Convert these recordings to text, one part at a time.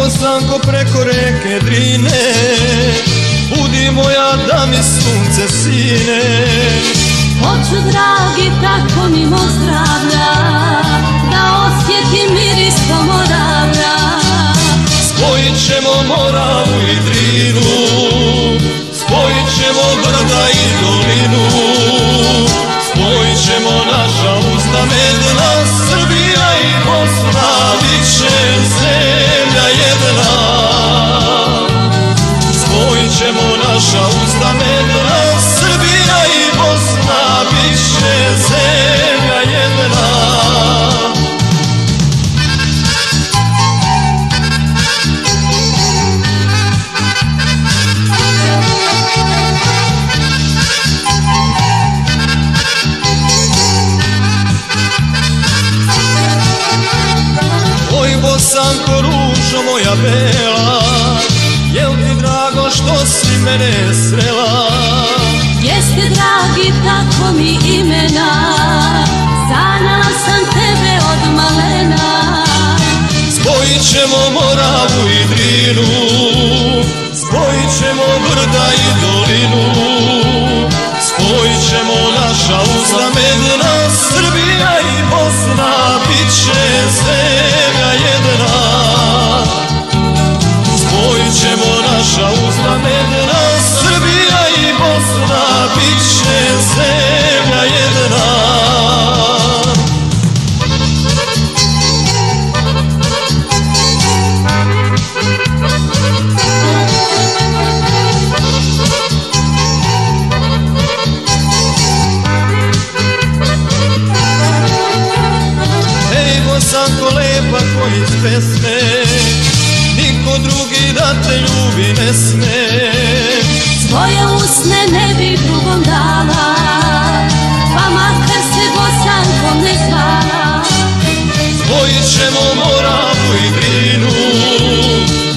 Bosanko preko reke Drine, budi moja da mi sunce sine. Hoću dragi tako mimo zdravlja, da osjetim miris Pomoravlja. Spojit ćemo Moravu i Drinu, spojit ćemo brda i dolinu, spojit ćemo naša usta medna, Srbija i Bosna, bit će zemlja jedna. Spojit ćemo naša usta medna, Srbija i Bosna, bit će zemlja jedna. Bosanko, ružo moja bela, jel ti drago što si mene srela? Jeste dragi, tako mi imena, sanjala sam tebe od malena. Spojit ćemo Moravu i Drinu, spojit ćemo brda i dolinu, spojit ćemo naša usta medna, Srbija i Bosna, bit će zemlja jedna. Spojit ćemo naša usta medna, Srbija i Bosna, bit će zemlja jedna. Bosanko lepa ko iz pesme, niko drugi da te ljubi ne sme. Svoje usne ne bi drugom dala, pa makar se Bosankom ne zvala. Spojit ćemo Moravu i Drinu,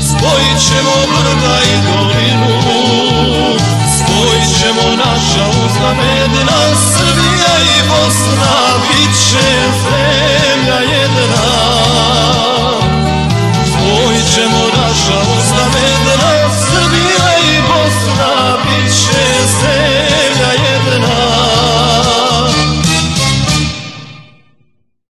spojit ćemo brda i dolinu, spojit ćemo naša usta medna, Srbija i Bosna, bit će zemlja jedna. Spojit ćemo naša